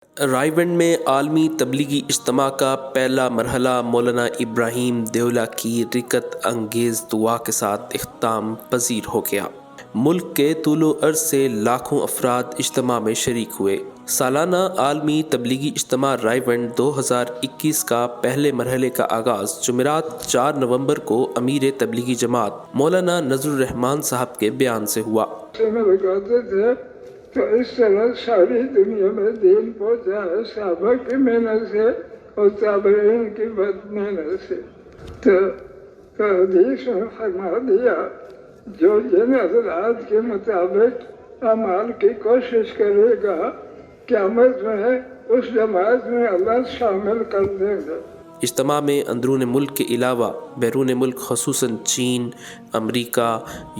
رائیونڈ میں عالمی تبلیغی اجتماع کا پہلا مرحلہ مولانا ابراہیم دیولہ کی رکت انگیز دعا کے ساتھ اختتام پذیر ہو گیا۔ ملک کے طول و عرض سے لاکھوں افراد اجتماع میں شریک ہوئے۔ سالانہ عالمی تبلیغی اجتماع رائیونڈ 2021 کا پہلے مرحلے کا آغاز جمعرات 4 نومبر کو امیر تبلیغی جماعت مولانا نذر الرحمان صاحب کے بیان سے ہوا۔ تو اس طرح ساری دنیا میں دین پہنچا ہے صحابہ کی محنت سے اور تابعین کی بد محنت سے۔ تو حدیث میں فرما دیا جو جن حضرات کے مطابق اعمال کی کوشش کرے گا قیامت میں اس جماعت میں اللہ شامل کر دے گا۔ اجتماع میں اندرون ملک کے علاوہ بیرون ملک خصوصاً چین، امریکہ،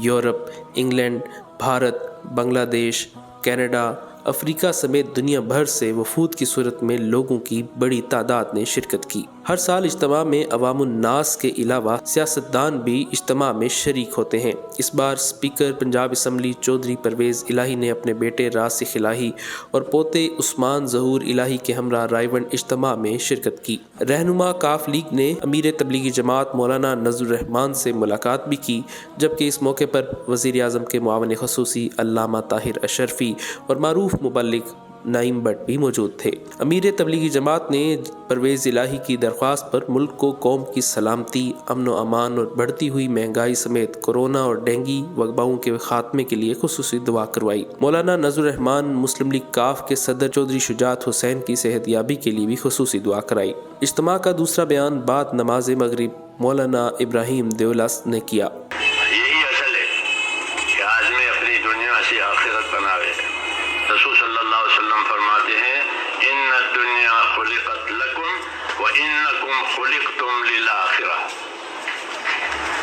یورپ، انگلینڈ، بھارت، بنگلہ دیش، کینیڈا، افریقہ سمیت دنیا بھر سے وفود کی صورت میں لوگوں کی بڑی تعداد نے شرکت کی۔ ہر سال اجتماع میں عوام الناس کے علاوہ سیاستدان بھی اجتماع میں شریک ہوتے ہیں۔ اس بار اسپیکر پنجاب اسمبلی چودھری پرویز الہی نے اپنے بیٹے راسخ الہی اور پوتے عثمان ظہور الہی کے ہمراہ رائیونڈ اجتماع میں شرکت کی۔ رہنما کاف لیگ نے امیر تبلیغی جماعت مولانا نذر الرحمان سے ملاقات بھی کی، جبکہ اس موقع پر وزیر اعظم کے معاون خصوصی علامہ طاہر اشرفی اور معروف مبلغ نعیم بٹ بھی موجود تھے۔ امیر تبلیغی جماعت نے پرویز الہی کی درخواست پر ملک کو قوم کی سلامتی، امن و امان اور بڑھتی ہوئی مہنگائی سمیت کورونا اور ڈینگی وباؤں کے خاتمے کے لیے خصوصی دعا کروائی۔ مولانا نذر الرحمان مسلم لیگ کاف کے صدر چودھری شجاعت حسین کی صحت یابی کے لیے بھی خصوصی دعا کرائی۔ اجتماع کا دوسرا بیان بعد نماز مغرب مولانا ابراہیم دیولہ نے کیا۔ یہی اصل ہے کہ آدمی اپنی دنیا سے آخرت بناوے۔ رسول صلی اللہ علیہ وسلم فرماتے ہیں ان الدنیا خلقت لکم وانکم خلقتم للآخرہ،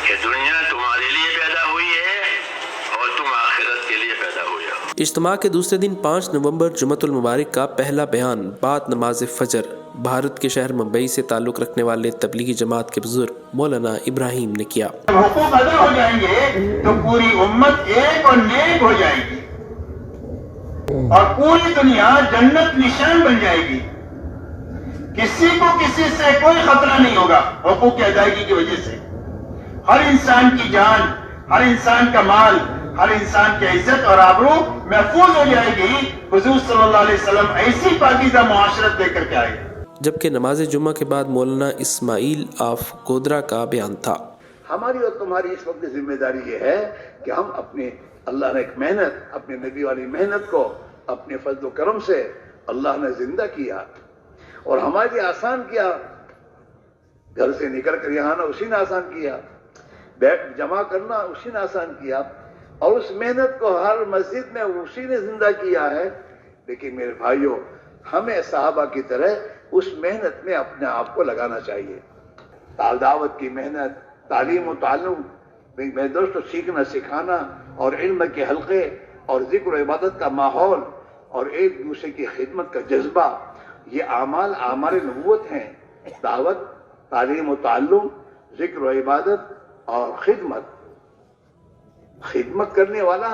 کہ دنیا تمہارے لیے پیدا ہوئی ہے اور تم آخرت کے لیے پیدا ہوئے ہو۔ اجتماع کے دوسرے دن 5 نومبر جمعۃ المبارک کا پہلا بیان بعد نماز فجر بھارت کے شہر ممبئی سے تعلق رکھنے والے تبلیغی جماعت کے بزرگ مولانا ابراہیم نے کیا۔ حقوق ادا ہو جائیں گے تو پوری امت ایک اور نیک ہو جائے گی اور پوری دنیا جنت نشان بن جائے گی۔ کسی کو کسی سے کوئی خطرہ نہیں ہوگا حقوق کی ادائیگی کی وجہ سے۔ ہر انسان کی جان، ہر انسان کا مال، ہر انسان کی عزت اور آبرو محفوظ ہو جائے گی۔ حضور صلی اللہ علیہ وسلم ایسی پاکیزہ معاشرت دے کر کے آئے۔ جبکہ نماز جمعہ کے بعد مولانا اسماعیل آف گودرا کا بیان تھا۔ ہماری اور تمہاری اس وقت ذمہ داری یہ ہے کہ ہم اپنے اللہ نے ایک محنت، اپنے نبی والی محنت کو اپنے فضل و کرم سے اللہ نے زندہ کیا اور ہمارے لیے آسان کیا۔ گھر سے نکل کر یہاں آنا اسی نے آسان کیا، بیٹھ جمع کرنا اسی نے آسان کیا، اور اس محنت کو ہر مسجد میں اسی نے زندہ کیا ہے۔ لیکن میرے بھائیوں، ہمیں صحابہ کی طرح اس محنت میں اپنے آپ کو لگانا چاہیے۔ دعوت کی محنت، تعلیم و تعلم، میرے دوستو، سیکھنا سکھانا اور علم کے حلقے اور ذکر و عبادت کا ماحول اور ایک دوسرے کی خدمت کا جذبہ، یہ اعمال نبوت ہیں۔ دعوت، تعلیم و تعلم، ذکر و عبادت اور خدمت کرنے والا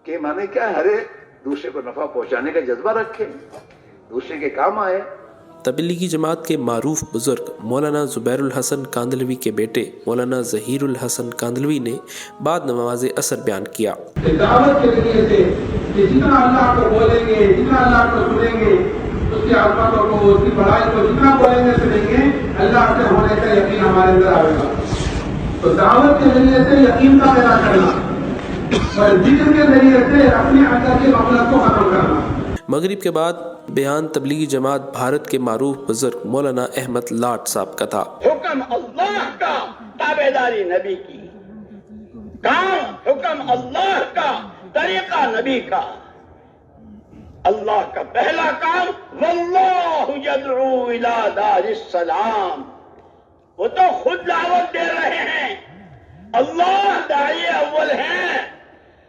کے معنی کیا ہے؟ ہر ایک دوسرے کو نفع پہنچانے کا جذبہ رکھے، دوسرے کے کام آئے۔ تبلیغی جماعت کے معروف بزرگ مولانا زبیر الحسن کاندھلوی کے بیٹے مولانا ظہیر الحسن کاندھلوی نے بعد نماز عصر بیان کیا۔ دعوت کے ذریعے سے کہ جتنا اللہ کو بولیں گے، جتنا اللہ کو سنیں گے، اس کی عظمتوں کو، اس کی بڑائی کو جتنا بولیں گے سنیں گے، اللہ سے ہونے کا یقین ہمارے اندر آئے گا۔ تو دعوت کے ذریعے سے یقین کا پیدا کرنا اور ذکر کے ذریعے سے اپنے اندر کی غفلت کو ختم کرنا۔ مغرب کے بعد بیان تبلیغی جماعت بھارت کے معروف بزرگ مولانا احمد لاٹ صاحب کا تھا۔ حکم اللہ کا، تابعداری نبی کی، کام حکم اللہ کا، طریقہ نبی کا۔ اللہ کا پہلا کام واللہ یدعو الی دار السلام، وہ تو خود دعوت دے رہے ہیں۔ اللہ داعی اول ہیں،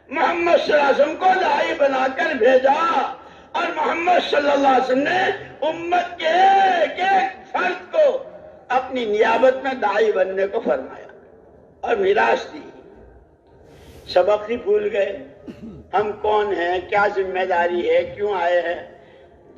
محمد صلی اللہ علیہ وسلم کو داعی بنا کر بھیجا، اور محمد صلی اللہ علیہ وسلم نے امت کے ایک ایک فرد کو اپنی نیابت میں داعی بننے کو فرمایا اور میراث دی۔ سبق ہی بھول گئے، ہم کون ہیں، کیا ذمہ داری ہے، کیوں آئے ہیں۔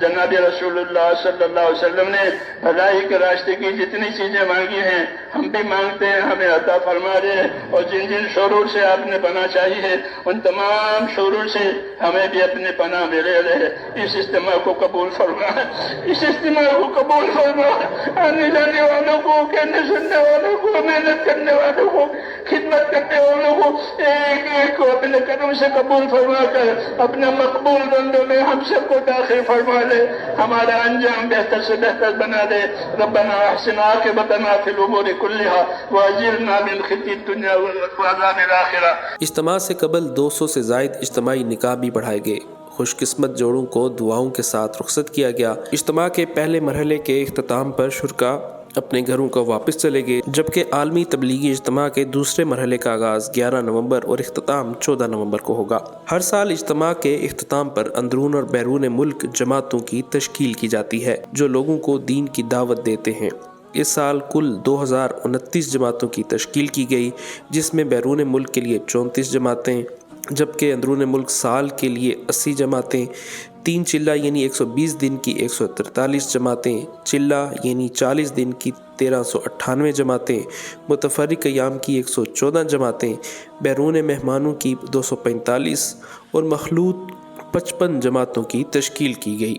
جناب رسولullah صلی اللہ علیہ وسلم نے بھلائی کے راستے کی جتنی چیزیں مانگی ہیں ہم بھی مانگتے ہیں، ہمیں عطا فرما دے، اور جن جن شرور سے آپ نے پناہ چاہی ہے ان تمام شرور سے ہمیں بھی اپنے پناہ میں لے لے۔ اس اجتماع کو قبول فرما، اس اجتماع کو قبول فرما، آنے جانے والوں کو، کہنے سننے والوں کو، محنت کرنے والوں کو، خدمت کرنے والوں کو ایک ایک کو اپنے کرم سے قبول فرما کر اپنے مقبول بندوں میں ہم سب کو داخل فرما لے، ہمارا انجام بہتر سے بہتر بنا دے۔ ربنا احسن عاقبتنا فی الامور کلها واجرنا من خزي الدنيا وعذاب الاخرہ۔ اجتماع سے قبل 200 سے زائد اجتماعی نکاح بھی بڑھائے گئے۔ خوش قسمت جوڑوں کو دعاؤں کے ساتھ رخصت کیا گیا۔ اجتماع کے پہلے مرحلے کے اختتام پر شرکا اپنے گھروں کو واپس چلے گئے، جبکہ عالمی تبلیغی اجتماع کے دوسرے مرحلے کا آغاز 11 نومبر اور اختتام 14 نومبر کو ہوگا۔ ہر سال اجتماع کے اختتام پر اندرون اور بیرون ملک جماعتوں کی تشکیل کی جاتی ہے جو لوگوں کو دین کی دعوت دیتے ہیں۔ اس سال کل 2029 جماعتوں کی تشکیل کی گئی، جس میں بیرون ملک کے لیے 34 جماعتیں، جبکہ اندرون ملک سال کے لیے 80 جماعتیں، 3 چلہ یعنی 120 دن کی 143 جماعتیں، چلہ یعنی 40 دن کی 1398 جماعتیں، متفرق ایام کی 114 جماعتیں، بیرون مہمانوں کی 245 اور مخلوط 55 جماعتوں کی تشکیل کی گئی۔